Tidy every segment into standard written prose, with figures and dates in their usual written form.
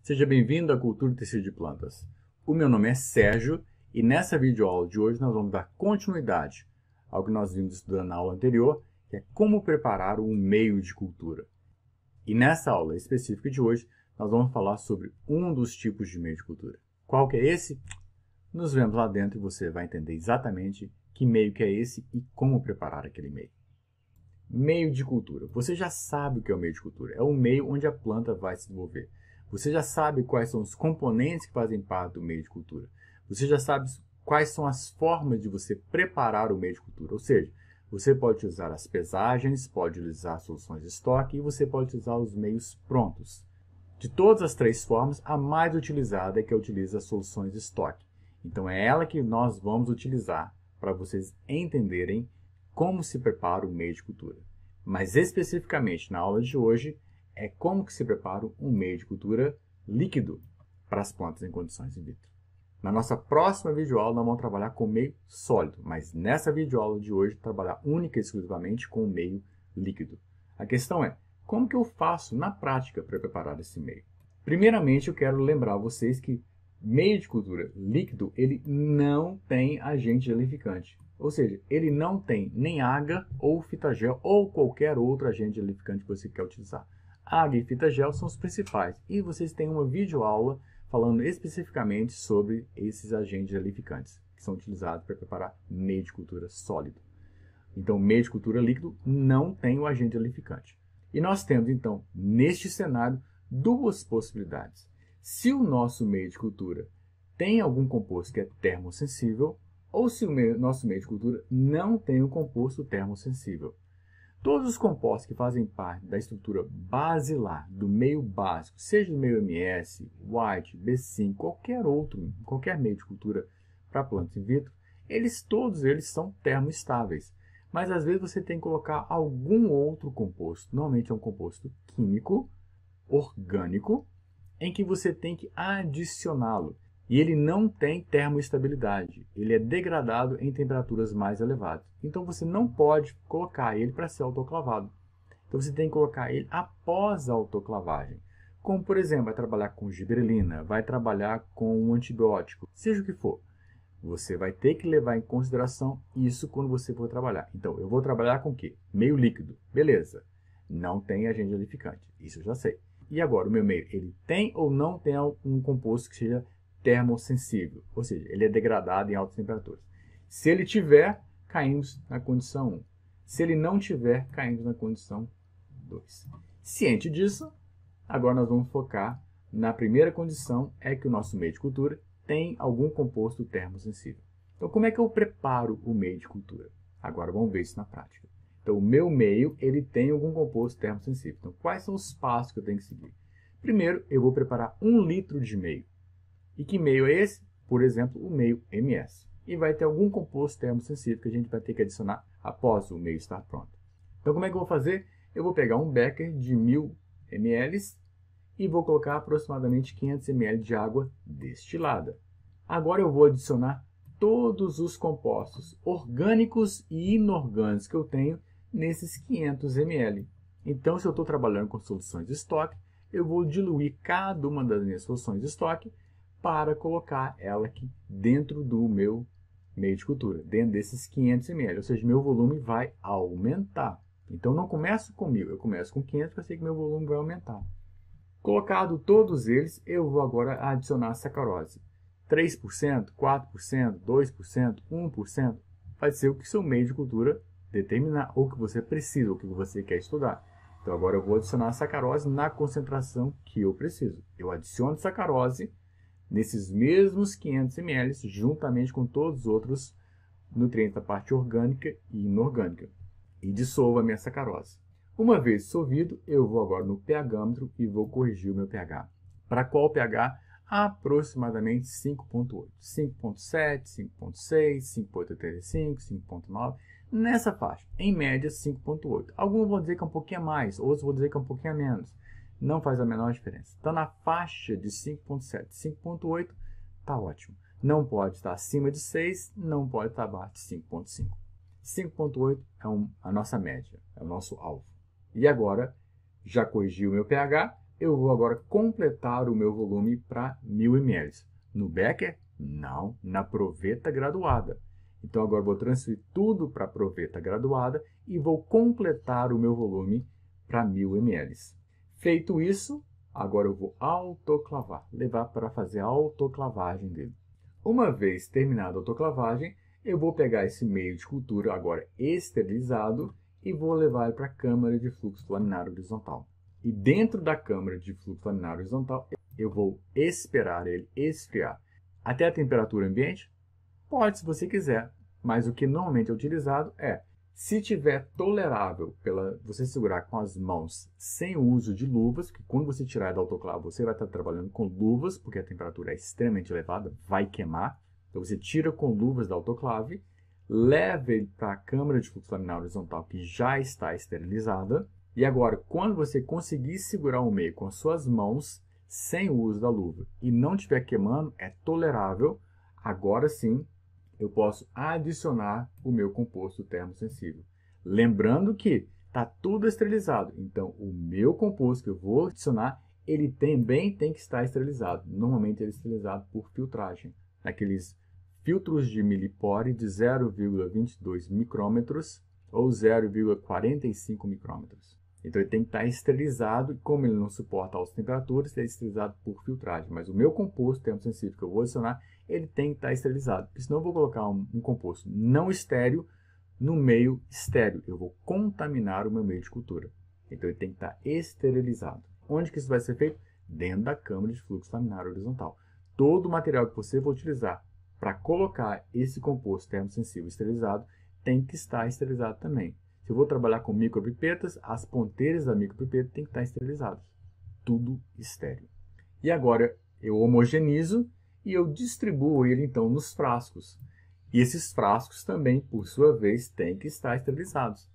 Seja bem-vindo à Cultura e Tecido de Plantas. O meu nome é Sérgio e nessa videoaula de hoje nós vamos dar continuidade ao que nós vimos estudando na aula anterior, que é como preparar um meio de cultura. E nessa aula específica de hoje nós vamos falar sobre um dos tipos de meio de cultura. Qual que é esse? Nos vemos lá dentro e você vai entender exatamente que meio que é esse e como preparar aquele meio. Meio de cultura. Você já sabe o que é o meio de cultura. É o meio onde a planta vai se desenvolver. Você já sabe quais são os componentes que fazem parte do meio de cultura. Você já sabe quais são as formas de você preparar o meio de cultura. Ou seja, você pode usar as pesagens, pode utilizar soluções de estoque e você pode utilizar os meios prontos. De todas as três formas, a mais utilizada é que utiliza as soluções de estoque. Então é ela que nós vamos utilizar para vocês entenderem como se prepara o meio de cultura. Mas especificamente na aula de hoje, é como que se prepara um meio de cultura líquido para as plantas em condições in vitro. Na nossa próxima videoaula, nós vamos trabalhar com meio sólido, mas nessa videoaula de hoje, trabalhar única e exclusivamente com o meio líquido. A questão é, como que eu faço na prática para preparar esse meio? Primeiramente, eu quero lembrar vocês que meio de cultura líquido, ele não tem agente gelificante. Ou seja, ele não tem nem água ou fita gel ou qualquer outro agente gelificante que você quer utilizar. Água e fita gel são os principais. E vocês têm uma videoaula falando especificamente sobre esses agentes gelificantes que são utilizados para preparar meio de cultura sólido. Então, meio de cultura líquido não tem o agente gelificante. E nós temos, então, neste cenário, duas possibilidades. Se o nosso meio de cultura tem algum composto que é termossensível, ou se o nosso meio de cultura não tem um composto termossensível. Todos os compostos que fazem parte da estrutura basilar do meio básico, seja do meio MS, White, B5, qualquer meio de cultura para plantas in vitro, todos eles são termoestáveis. Mas às vezes você tem que colocar algum outro composto, normalmente é um composto químico, orgânico, em que você tem que adicioná-lo. E ele não tem termoestabilidade, ele é degradado em temperaturas mais elevadas. Então você não pode colocar ele para ser autoclavado. Então você tem que colocar ele após a autoclavagem. Como, por exemplo, vai trabalhar com gibberelina, vai trabalhar com um antibiótico, seja o que for. Você vai ter que levar em consideração isso quando você for trabalhar. Então, eu vou trabalhar com o quê? Meio líquido. Beleza. Não tem agente gelificante. Isso eu já sei. E agora, o meu meio, ele tem ou não tem um composto que seja termossensível, ou seja, ele é degradado em altas temperaturas. Se ele tiver, caímos na condição 1. Se ele não tiver, caímos na condição 2. Ciente disso, agora nós vamos focar na primeira condição, é que o nosso meio de cultura tem algum composto termossensível. Então, como é que eu preparo o meio de cultura? Agora vamos ver isso na prática. Então, o meu meio, ele tem algum composto termossensível. Então, quais são os passos que eu tenho que seguir? Primeiro, eu vou preparar 1 litro de meio. E que meio é esse? Por exemplo, o meio MS. E vai ter algum composto termossensível que a gente vai ter que adicionar após o meio estar pronto. Então, como é que eu vou fazer? Eu vou pegar um becker de 1000 ml e vou colocar aproximadamente 500 ml de água destilada. Agora eu vou adicionar todos os compostos orgânicos e inorgânicos que eu tenho nesses 500 ml. Então, se eu estou trabalhando com soluções de estoque, eu vou diluir cada uma das minhas soluções de estoque para colocar ela aqui dentro do meu meio de cultura, dentro desses 500 ml, ou seja, meu volume vai aumentar. Então, não começo com 1000, eu começo com 500 para ser que meu volume vai aumentar. Colocado todos eles, eu vou agora adicionar a sacarose. 3%, 4%, 2%, 1%, vai ser o que seu meio de cultura determinar, ou que você precisa, ou que você quer estudar. Então, agora eu vou adicionar a sacarose na concentração que eu preciso. Eu adiciono sacarose nesses mesmos 500 ml, juntamente com todos os outros nutrientes da parte orgânica e inorgânica. E dissolvo a minha sacarose. Uma vez dissolvido, eu vou agora no pHmetro e vou corrigir o meu pH. Para qual pH? Aproximadamente 5.8. 5.7, 5.6, 5.85, 5.9. Nessa faixa, em média 5.8. Alguns vão dizer que é um pouquinho a mais, outros vão dizer que é um pouquinho a menos. Não faz a menor diferença. Está na faixa de 5.7, 5.8, está ótimo. Não pode estar acima de 6, não pode estar abaixo de 5.5. 5.8 é a nossa média, é o nosso alvo. E agora, já corrigi o meu pH, eu vou agora completar o meu volume para 1000 ml. No becker? Não, na proveta graduada. Então agora eu vou transferir tudo para a proveta graduada e vou completar o meu volume para 1000 ml. Feito isso, agora eu vou autoclavar, levar para fazer a autoclavagem dele. Uma vez terminada a autoclavagem, eu vou pegar esse meio de cultura agora esterilizado e vou levar ele para a câmara de fluxo laminar horizontal. E dentro da câmara de fluxo laminar horizontal, eu vou esperar ele esfriar. Até a temperatura ambiente? Pode, se você quiser, mas o que normalmente é utilizado é, se tiver tolerável você segurar com as mãos sem o uso de luvas, que quando você tirar da autoclave você vai estar trabalhando com luvas, porque a temperatura é extremamente elevada, vai queimar. Então você tira com luvas da autoclave, leva ele para a câmara de fluxo laminar horizontal que já está esterilizada. E agora, quando você conseguir segurar o meio com as suas mãos, sem o uso da luva, e não estiver queimando, é tolerável, agora sim eu posso adicionar o meu composto termosensível. Lembrando que está tudo esterilizado, então o meu composto que eu vou adicionar, ele também tem que estar esterilizado. Normalmente ele é esterilizado por filtragem, naqueles filtros de milipore de 0,22 micrômetros ou 0,45 micrômetros. Então ele tem que estar esterilizado, e como ele não suporta altas temperaturas, ele é esterilizado por filtragem. Mas o meu composto termosensível que eu vou adicionar, ele tem que estar esterilizado. Porque senão eu vou colocar um composto não estéril no meio estéril. Eu vou contaminar o meu meio de cultura. Então ele tem que estar esterilizado. Onde que isso vai ser feito? Dentro da câmara de fluxo laminar horizontal. Todo o material que você vai utilizar para colocar esse composto termosensível esterilizado tem que estar esterilizado também. Se eu vou trabalhar com micropipetas, as ponteiras da micropipeta têm que estar esterilizadas. Tudo estéril. E agora eu homogenizo e eu distribuo ele então nos frascos. E esses frascos também, por sua vez, têm que estar esterilizados.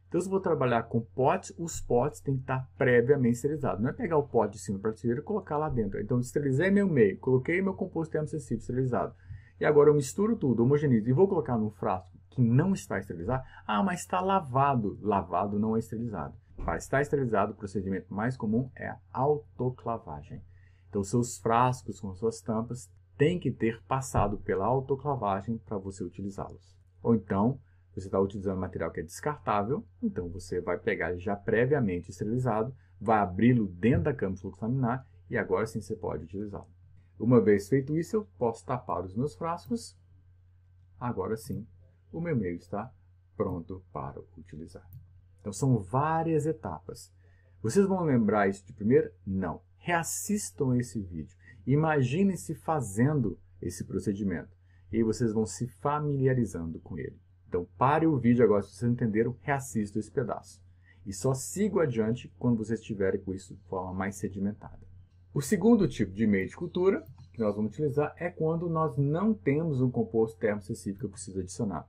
Então, se eu vou trabalhar com potes, os potes têm que estar previamente esterilizados. Não é pegar o pote de cima da prateleira e colocar lá dentro. Então, eu esterilizei meu meio, coloquei meu composto termosensível esterilizado. E agora eu misturo tudo, homogenizo e vou colocar num frasco que não está esterilizado. Ah, mas está lavado. Lavado não é esterilizado. Para estar esterilizado, o procedimento mais comum é a autoclavagem. Então, seus frascos com suas tampas têm que ter passado pela autoclavagem para você utilizá-los. Ou então, você está utilizando material que é descartável, então você vai pegar ele já previamente esterilizado, vai abri-lo dentro da câmara de fluxo laminar e agora sim você pode utilizá-lo. Uma vez feito isso, eu posso tapar os meus frascos. Agora sim, o meu meio está pronto para utilizar. Então, são várias etapas. Vocês vão lembrar isso de primeira? Não. Reassistam esse vídeo. Imaginem-se fazendo esse procedimento. E aí vocês vão se familiarizando com ele. Então, pare o vídeo agora, se vocês entenderam, reassistam esse pedaço. E só siga adiante quando vocês estiverem com isso de forma mais sedimentada. O segundo tipo de meio de cultura que nós vamos utilizar é quando nós não temos um composto termosensível que eu preciso adicionar.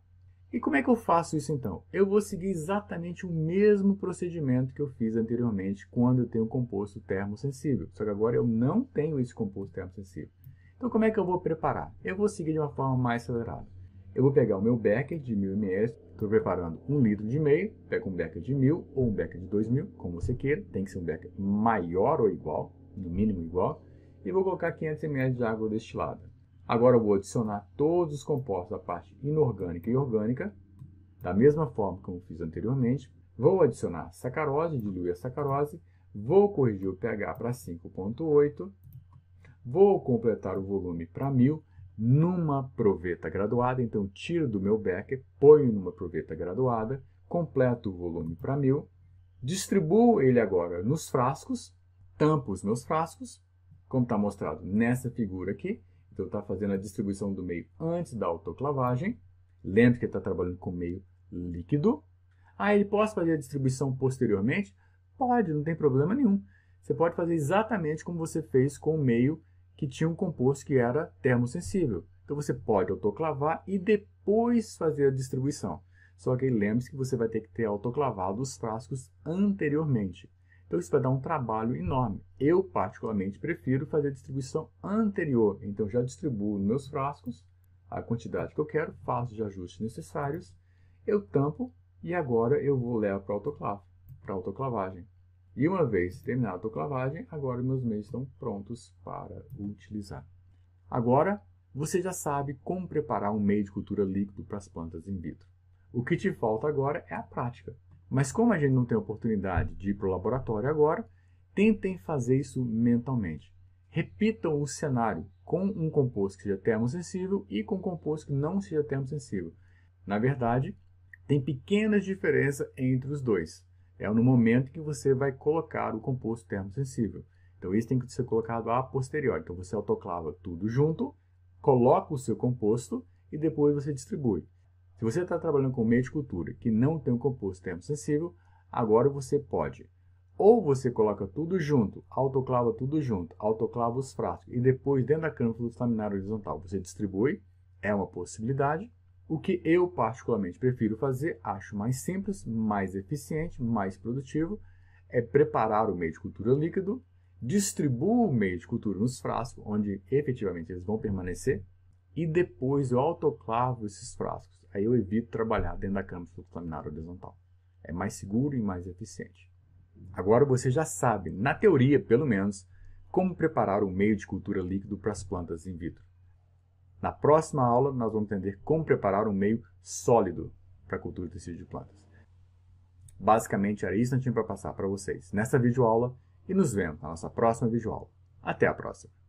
E como é que eu faço isso então? Eu vou seguir exatamente o mesmo procedimento que eu fiz anteriormente quando eu tenho um composto termosensível. Só que agora eu não tenho esse composto termosensível. Então como é que eu vou preparar? Eu vou seguir de uma forma mais acelerada. Eu vou pegar o meu becker de 1000 ml, estou preparando 1,5 litro, pego um becker de 1000 ou um becker de 2000, como você queira, tem que ser um becker maior ou igual, no mínimo igual, e vou colocar 500 ml de água destilada. Agora eu vou adicionar todos os compostos da parte inorgânica e orgânica, da mesma forma como fiz anteriormente. Vou adicionar sacarose, diluir a sacarose, vou corrigir o pH para 5,8, vou completar o volume para 1000 numa proveta graduada, então tiro do meu becker, ponho numa proveta graduada, completo o volume para 1000, distribuo ele agora nos frascos, tampo os meus frascos, como está mostrado nessa figura aqui. Então, está fazendo a distribuição do meio antes da autoclavagem. Lembre que está trabalhando com meio líquido. Ah, ele pode fazer a distribuição posteriormente? Pode, não tem problema nenhum. Você pode fazer exatamente como você fez com o meio que tinha um composto que era termosensível. Então, você pode autoclavar e depois fazer a distribuição. Só que lembre-se que você vai ter que ter autoclavado os frascos anteriormente. Então, isso vai dar um trabalho enorme. Eu, particularmente, prefiro fazer a distribuição anterior. Então, já distribuo nos meus frascos a quantidade que eu quero, faço os ajustes necessários, eu tampo e agora eu vou levar para a autoclavagem. E uma vez terminada a autoclavagem, agora meus meios estão prontos para utilizar. Agora, você já sabe como preparar um meio de cultura líquido para as plantas in vitro. O que te falta agora é a prática. Mas como a gente não tem oportunidade de ir para o laboratório agora, tentem fazer isso mentalmente. Repitam o cenário com um composto que seja termosensível e com um composto que não seja termosensível. Na verdade, tem pequenas diferenças entre os dois. É no momento que você vai colocar o composto termosensível. Então, isso tem que ser colocado a posteriori. Então, você autoclava tudo junto, coloca o seu composto e depois você distribui. Se você está trabalhando com meio de cultura que não tem um composto termosensível, agora você pode. Ou você coloca tudo junto, autoclava tudo junto, autoclava os frascos e depois dentro da câmara fluxo laminar horizontal você distribui. É uma possibilidade. O que eu particularmente prefiro fazer, acho mais simples, mais eficiente, mais produtivo, é preparar o meio de cultura líquido, distribuo o meio de cultura nos frascos, onde efetivamente eles vão permanecer, e depois eu autoclavo esses frascos. Aí eu evito trabalhar dentro da câmara fluxo laminar horizontal. É mais seguro e mais eficiente. Agora você já sabe, na teoria pelo menos, como preparar um meio de cultura líquido para as plantas in vitro. Na próxima aula, nós vamos entender como preparar um meio sólido para a cultura de tecido de plantas. Basicamente, era isso que eu tinha para passar para vocês nessa videoaula e nos vemos na nossa próxima videoaula. Até a próxima!